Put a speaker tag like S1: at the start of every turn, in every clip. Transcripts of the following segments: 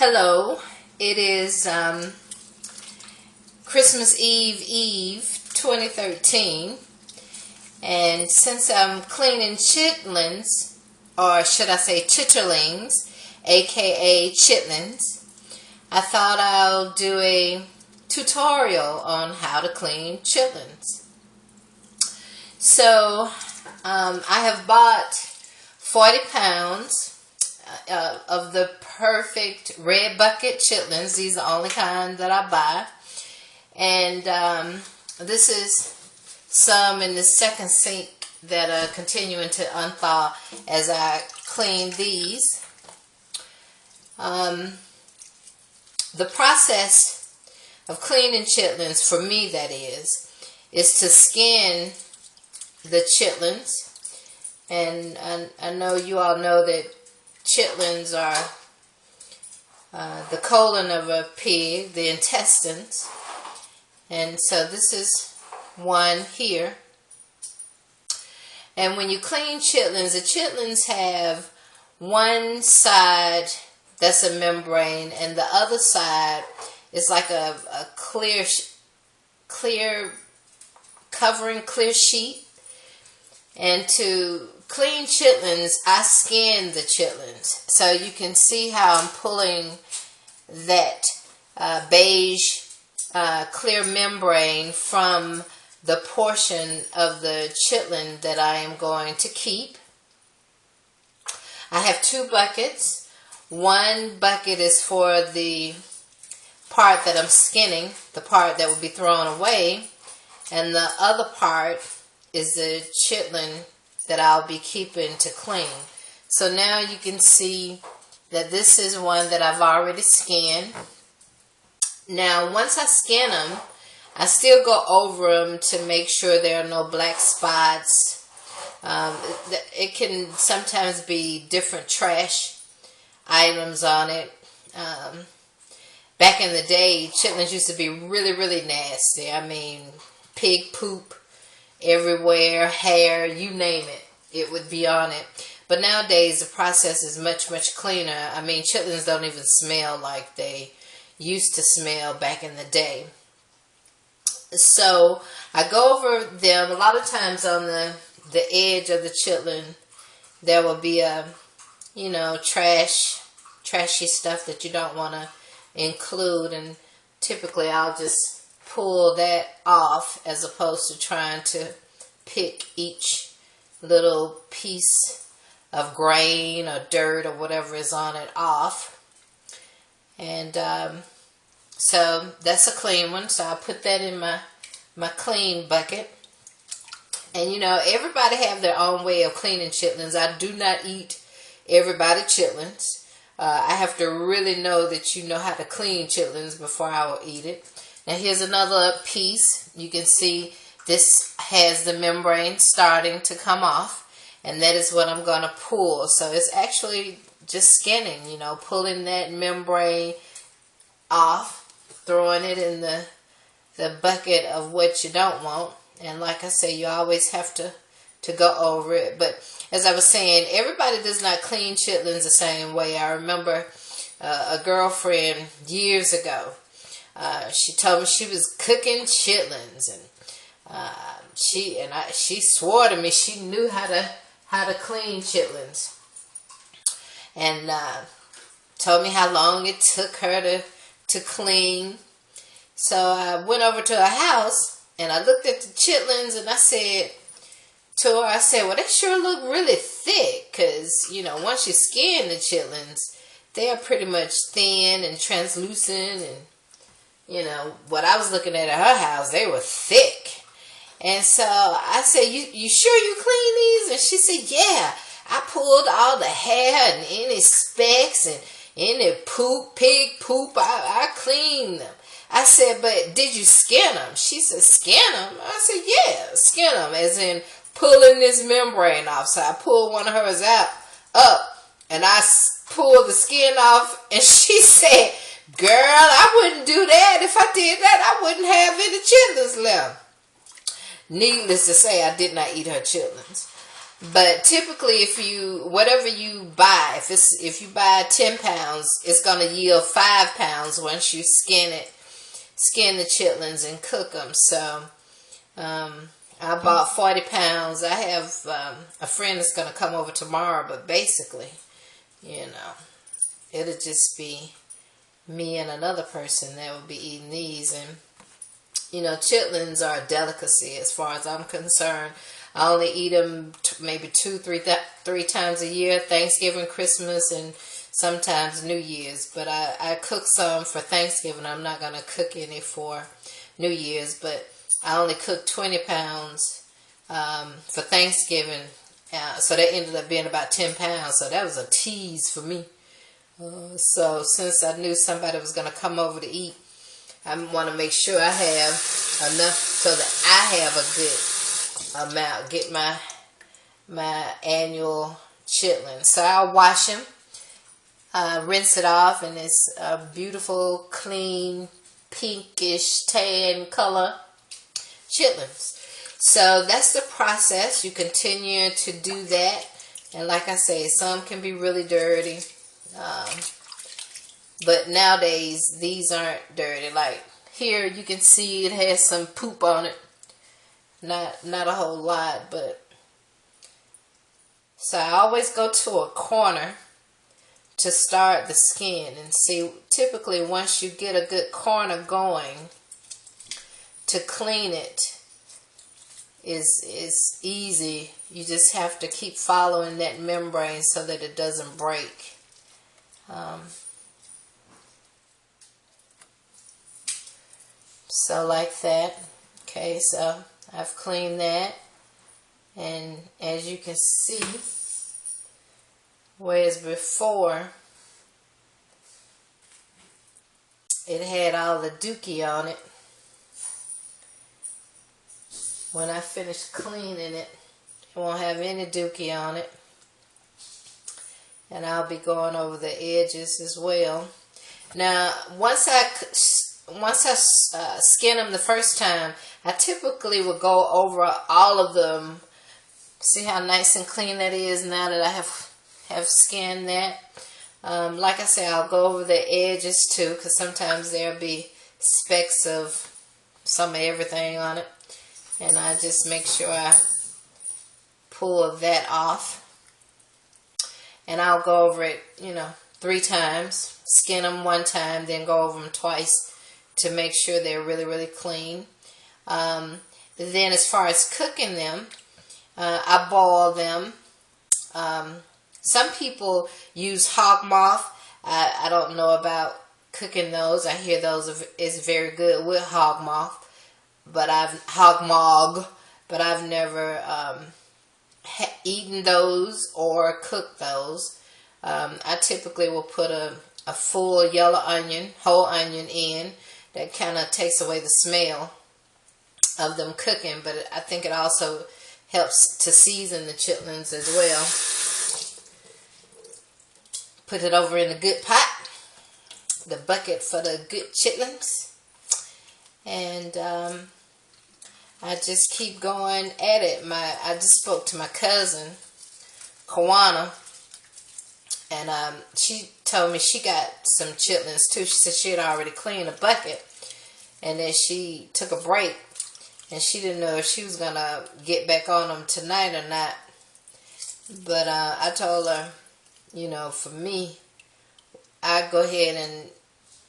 S1: Hello, it is Christmas Eve 2013, and since I'm cleaning chitlins, or should I say chitterlings, aka chitlins, I thought I'll do a tutorial on how to clean chitlins. So I have bought 40 pounds of the perfect red bucket chitlins. These are the only kind that I buy. And this is some in the second sink that are continuing to unthaw as I clean these. The process of cleaning chitlins, for me that is to skin the chitlins. And I know you all know that chitlins are the colon of a pig, the intestines. And so this is one here. And when you clean chitlins, the chitlins have one side that's a membrane, and the other side is like a clear covering, clear sheet. And to clean chitlins, I skin the chitlins. So you can see how I'm pulling that beige clear membrane from the portion of the chitlin that I am going to keep. I have two buckets. One bucket is for the part that I'm skinning, the part that will be thrown away, and the other part is the chitlin that I'll be keeping to clean. So now you can see that this is one that I've already skinned. Now once I skin them, I still go over them to make sure there are no black spots. It can sometimes be different trash items on it. Back in the day, chitlins used to be really, really nasty. I mean, pig poop everywhere, hair, you name it, it would be on it. But nowadays the process is much, much cleaner. I mean, chitlins don't even smell like they used to smell back in the day. So I go over them. A lot of times on the edge of the chitlin there will be a, trashy stuff that you don't want to include, and typically I'll just pull that off as opposed to trying to pick each little piece of grain or dirt or whatever is on it off. And so that's a clean one, so I put that in my clean bucket. And everybody have their own way of cleaning chitlins. I do not eat everybody chitlins. I have to really know that you know how to clean chitlins before I will eat it. Now here's another piece. You can see this has the membrane starting to come off, and that is what I'm going to pull. So it's actually just skinning, pulling that membrane off, throwing it in the bucket of what you don't want. And like I say, you always have to go over it. But as I was saying, everybody does not clean chitlins the same way. I remember a girlfriend years ago. She told me she was cooking chitlins, and she swore to me she knew how to clean chitlins, and told me how long it took her to clean. So I went over to her house and I looked at the chitlins, and I said to her, well, they sure look really thick, because once you skin the chitlins, they are pretty much thin and translucent, and what I was looking at her house, they were thick. And so I said, you sure you clean these? And she said, yeah, I pulled all the hair and any specks and any poop, pig poop, I cleaned them. I said, but did you skin them? She said, skin them? I said, yeah, skin them, as in pulling this membrane off. So I pulled one of hers up, and I pulled the skin off, and she said, girl, I wouldn't do that. If I did that, I wouldn't have any chitlins left. Needless to say, I did not eat her chitlins. But typically, whatever you buy, if you buy 10 pounds, it's gonna yield 5 pounds once you skin the chitlins and cook them. So I bought 40 pounds. I have a friend that's gonna come over tomorrow, but basically, it'll just be me and another person that will be eating these. And chitlins are a delicacy as far as I'm concerned. I only eat them maybe 3 times a year: Thanksgiving, Christmas, and sometimes New Year's. But I cook some for Thanksgiving. I'm not gonna cook any for New Year's. But I only cooked 20 pounds for Thanksgiving. So that ended up being about 10 pounds. So that was a tease for me. So since I knew somebody was going to come over to eat, I want to make sure I have enough so that I have a good amount. Get my annual chitlins. So I'll wash them, rinse it off, and it's a beautiful, clean, pinkish tan color chitlins. So that's the process. You continue to do that. And like I say, some can be really dirty. But nowadays, these aren't dirty. Like here, you can see it has some poop on it. Not a whole lot, but so I always go to a corner to start the skin and see. Typically, once you get a good corner going, to clean it is easy. You just have to keep following that membrane so that it doesn't break. So like that. Okay, so I've cleaned that, and as you can see, whereas before it had all the dookie on it, when I finish cleaning it, it won't have any dookie on it. And I'll be going over the edges as well. Now, once I skin them the first time, I typically will go over all of them. See how nice and clean that is now that I have skinned that. Like I say, I'll go over the edges too, because sometimes there'll be specks of some of everything on it. And I just make sure I pull that off. And I'll go over it, 3 times. Skin them 1 time, then go over them twice to make sure they're really, really clean. Then as far as cooking them, I boil them. Some people use hog moth. I don't know about cooking those. I hear those is very good with hog moth. But I've never eaten those or cooked those. I typically will put a full yellow onion, whole onion in. That kind of takes away the smell of them cooking, but I think it also helps to season the chitlins as well. Put it over in the good pot, the bucket for the good chitlins. And I just keep going at it. I just spoke to my cousin, Kawana, and she told me she got some chitlins too. She said she had already cleaned a bucket, and then she took a break, and she didn't know if she was going to get back on them tonight or not. But I told her, for me, I go ahead and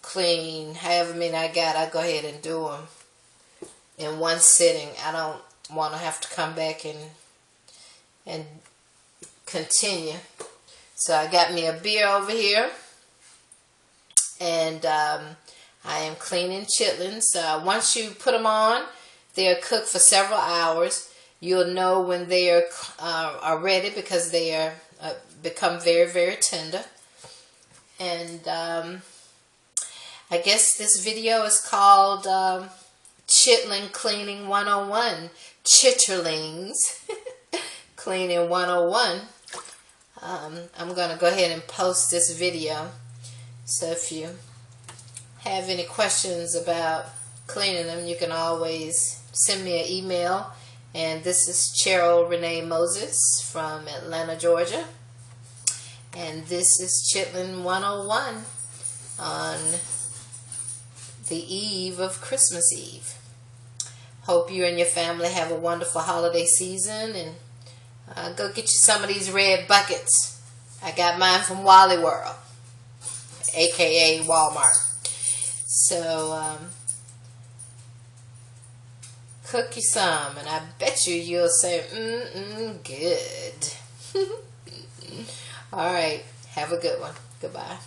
S1: clean however many I got. I go ahead and do them in one sitting. I don't want to have to come back and continue. So I got me a beer over here, and I am cleaning chitlins. Once you put them on, they are cooked for several hours. You'll know when they are ready because they are become very, very tender. And I guess this video is called Chitlin Cleaning 101. Chiterlings Cleaning 101. I'm going to go ahead and post this video. So if you have any questions about cleaning them, you can always send me an email And this is Cheryl Renee Moses from Atlanta, Georgia. And this is Chitlin 101 on the eve of Christmas Eve. Hope you and your family have a wonderful holiday season, and go get you some of these red buckets. I got mine from Wally World, aka Walmart. So cook you some, and I bet you'll say, good. All right, have a good one. Goodbye.